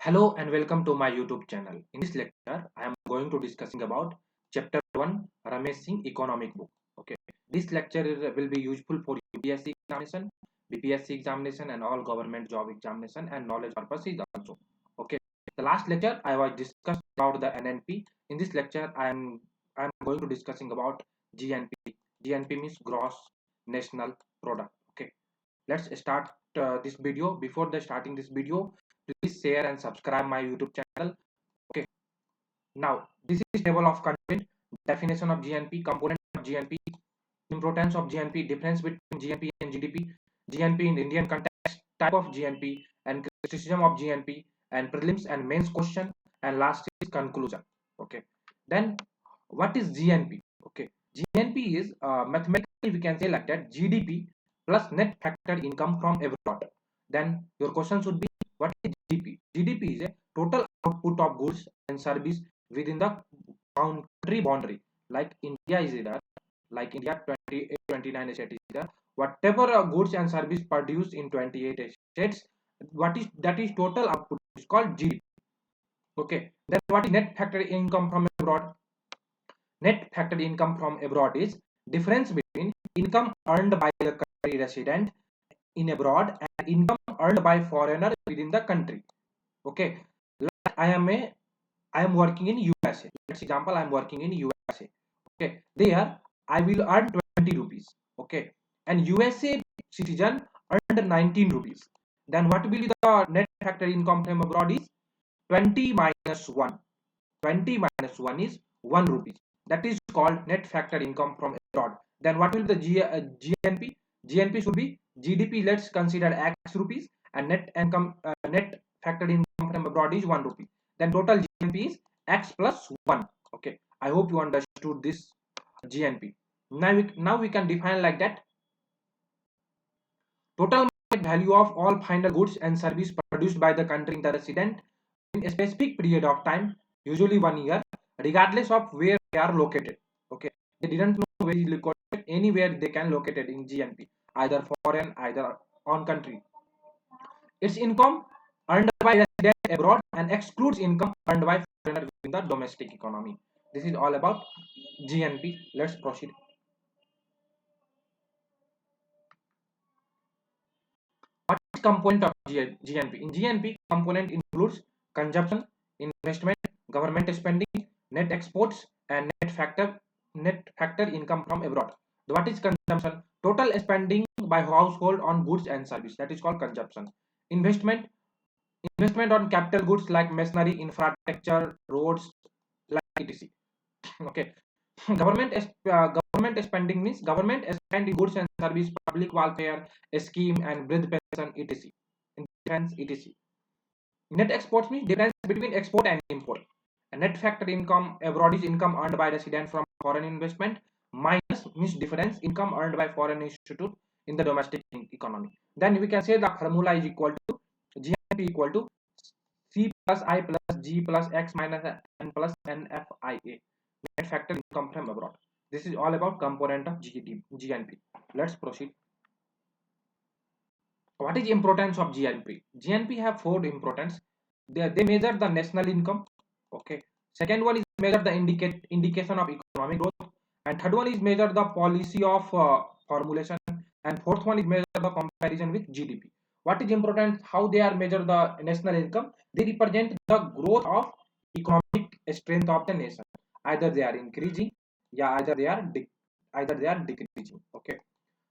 Hello and welcome to my YouTube channel. In this lecture, I am going to discussing about chapter 1 Ramesh Singh economic book. Okay. This lecture will be useful for UPSC examination, BPSC examination and all government job examination and knowledge purposes also. Okay. The last lecture I was discussed about the NNP. In this lecture I am going to discussing about GNP. GNP means gross national product. Okay. Let's start this video. Before the starting this video, please share and subscribe my YouTube channel. Okay, now this is table of content, definition of GNP, component of GNP, importance of GNP, difference between GNP and GDP, GNP in Indian context, type of GNP, and criticism of GNP, and prelims and mains question, and last is conclusion. Okay, then what is GNP? Okay, GNP is mathematically we can say like that GDP plus net factor income from abroad. Then your question should be what is GDP? GDP is a total output of goods and service within the country boundary. Like India is there, like India 28, 29 states is there. Whatever goods and service produced in 28 states, what is that is total output is called GDP. Okay, then what is net factor income from abroad? Net factor income from abroad is difference between income earned by the country resident in abroad and income earned by foreigner within the country. Okay, like I am working in USA. Let's example I am working in USA. Okay, there I will earn 20 rupees. Okay, and USA citizen earned 19 rupees. Then what will be the net factor income from abroad is 20 minus 1. 20 minus 1 is 1 rupees. That is called net factor income from abroad. Then what will the GNP? GNP should be GDP. Let's consider X rupees and net factor income from abroad is 1 rupee. Then total GNP is X plus 1. Okay. I hope you understood this GNP. Now we can define like that. Total market value of all final goods and service produced by the country in the resident in a specific period of time, usually 1 year, regardless of where they are located. Okay, they didn't know where is located, anywhere they can locate it in GNP, either foreign, either on country. Its income earned by resident abroad and excludes income earned by foreigner in the domestic economy. This is all about GNP. Let's proceed. What is component of GNP? In GNP, component includes consumption, investment, government spending, net exports, and net factor income from abroad. What is consumption? Total spending by household on goods and service. That is called consumption. Investment, investment on capital goods like machinery, infrastructure, roads, like etc. Okay. Government spending means government spend in goods and service, public welfare scheme, and bridge pension, etc. Defense, etc. Net exports means difference between export and import. And net factor income abroad is income earned by resident from foreign investment, minus means difference income earned by foreign institute in the domestic economy. Then we can say the formula is equal to GNP equal to C plus I plus G plus X minus N plus NFIA. Net factor income from abroad. This is all about component of GNP. Let's proceed. What is importance of GNP? GNP have four importance. They measure the national income. Okay. Second one is measure the indication of economic growth. And third one is measure the policy of formulation. And fourth one is measure the comparison with GDP. What is important? How they are measure the national income? They represent the growth of economic strength of the nation. Either they are increasing, yeah, either they are decreasing. Okay.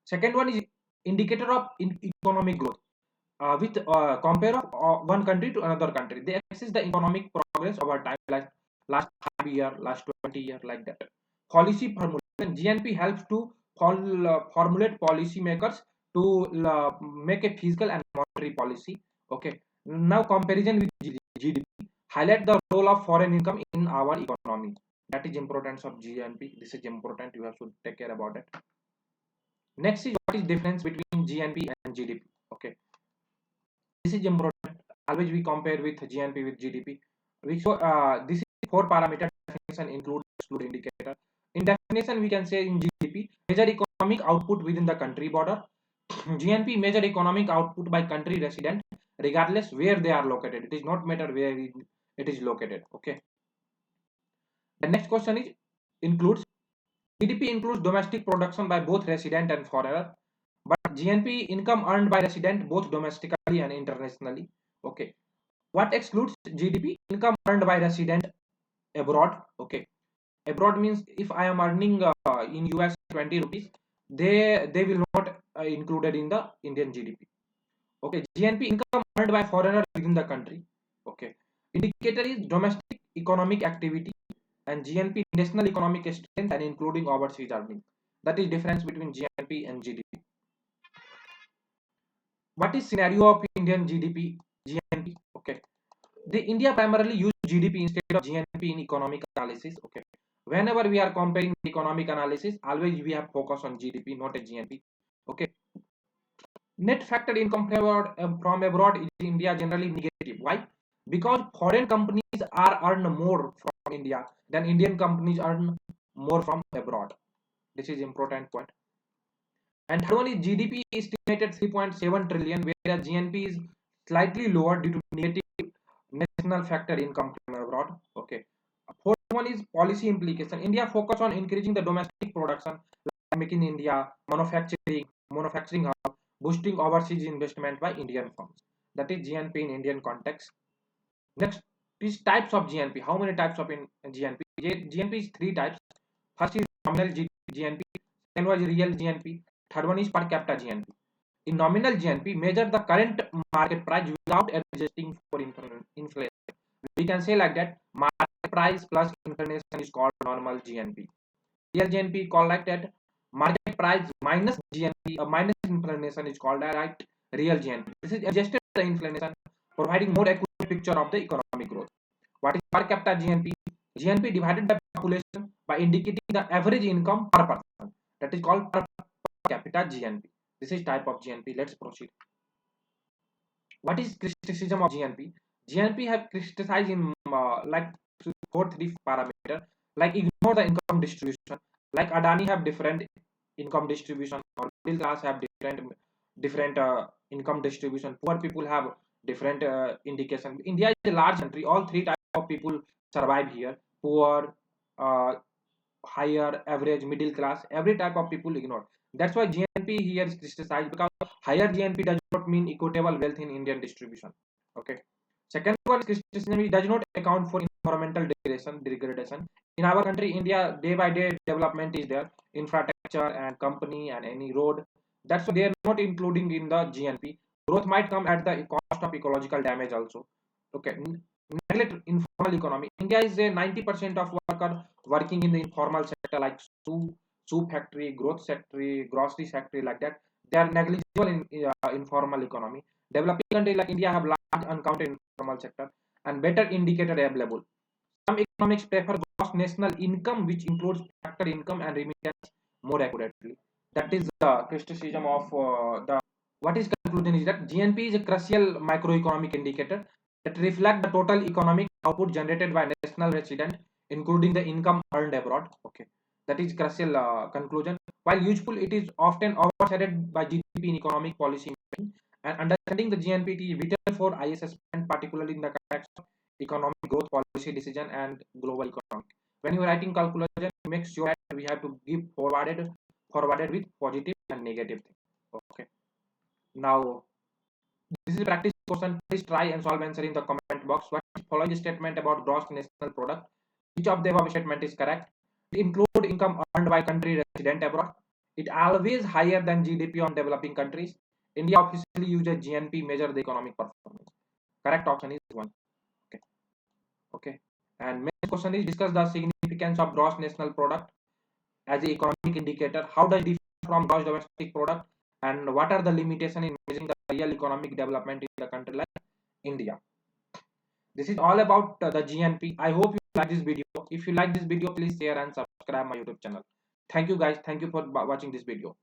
Second one is indicator of economic growth. With compare of one country to another country, they assess the economic progress over time, like last 5 year, last 20 year, like that. Policy formulation. GNP helps to formulate policy makers to make a fiscal and monetary policy. Okay. Now comparison with GDP highlight the role of foreign income in our economy. That is importance of GNP. This is important. You have to take care about it. Next is what is difference between GNP and GDP. Okay, this is important. Always we compare with GNP with GDP. We show this is four parameter definition include exclude indicator. In definition, we can say in GDP measure economic output within the country border. GNP measure economic output by country resident regardless where they are located. It is not matter where it is located. Okay. The next question is includes GDP includes domestic production by both resident and foreigner, but GNP income earned by resident both domestically and internationally. Okay. What excludes GDP income earned by resident abroad? Okay. Abroad means if I am earning in US 20 rupees, they will not included in the Indian GDP. Okay, GNP income earned by foreigner within the country. Okay, indicator is domestic economic activity, and GNP national economic strength and including overseas earning. That is difference between GNP and GDP. What is scenario of Indian GDP? GNP. Okay, the India primarily use GDP instead of GNP in economic analysis. Okay, whenever we are comparing economic analysis, always we have focus on GDP, not a GNP. Okay, net factored income from abroad is India generally negative. Why? Because foreign companies are earn more from India than Indian companies earn more from abroad. This is important point. And third one is GDP estimated 3.7 trillion, whereas GNP is slightly lower due to negative national factor income from abroad. Okay. Fourth one is policy implication. India focus on increasing the domestic production, like making India manufacturing hub, boosting overseas investment by Indian firms. That is GNP in Indian context. Next is types of GNP. How many types of in GNP? GNP is three types. First is nominal GNP, second one is real GNP, third one is per capita GNP. In nominal GNP, measure the current market price without adjusting for inflation. We can say like that: market price plus inflation is called normal GNP. Real GNP called like that: market price minus GNP minus inflation is called like real GNP. This is adjusted the inflation, providing more accurate picture of the economic growth. What is per capita GNP? GNP divided by population by indicating the average income per person. That is called per capita GNP. This is type of GNP. Let's proceed. What is criticism of GNP? GNP have criticized in like four three parameter, like ignore the income distribution. Like Adani have different income distribution, or middle class have different income distribution. Poor people have different indication. India is a large country. All three types of people survive here. Poor, uh, higher, average, middle class. Every type of people ignored. That's why GNP here is criticized, because higher GNP does not mean equitable wealth in Indian distribution. Okay. Second one is criticism, it does not account for environmental degradation. In our country, India, day by day development is there, infrastructure and company and any road. That's why they are not including in the GNP. Growth might come at the cost of ecological damage also. Okay. Neglect informal economy. India is a 90% of worker working in the informal sector, like soup factory, growth factory, grocery factory, like that. They are negligible in informal economy. Developing countries like India have large uncounted informal sector and better indicator available. Some economics prefer gross national income, which includes factor income and remittance more accurately. That is the criticism of the. What is conclusion is that GNP is a crucial microeconomic indicator that reflect the total economic output generated by national resident, including the income earned abroad. Okay, that is crucial conclusion. While useful, it is often overshadowed by GDP in economic policy making, and understanding the GNP is vital for ISS, and particularly in the context of economic growth policy decision and global economic. When you are writing calculation, make sure that we have to give forwarded with positive and negative thing. Okay. Now this is a practice question. Please try and solve answer in the comment box. What is following statement about gross national product? Which of the above statement is correct? It include income earned by country resident abroad. It always higher than GDP on developing countries. India officially uses GNP measure the economic performance. Correct option is one. Okay. Okay. And next question is discuss the significance of gross national product as the economic indicator. How does it differ from gross domestic product? And what are the limitations in measuring the real economic development in the country like India? This is all about the GNP. I hope you like this video. If you like this video, please share and subscribe my YouTube channel. Thank you guys. Thank you for watching this video.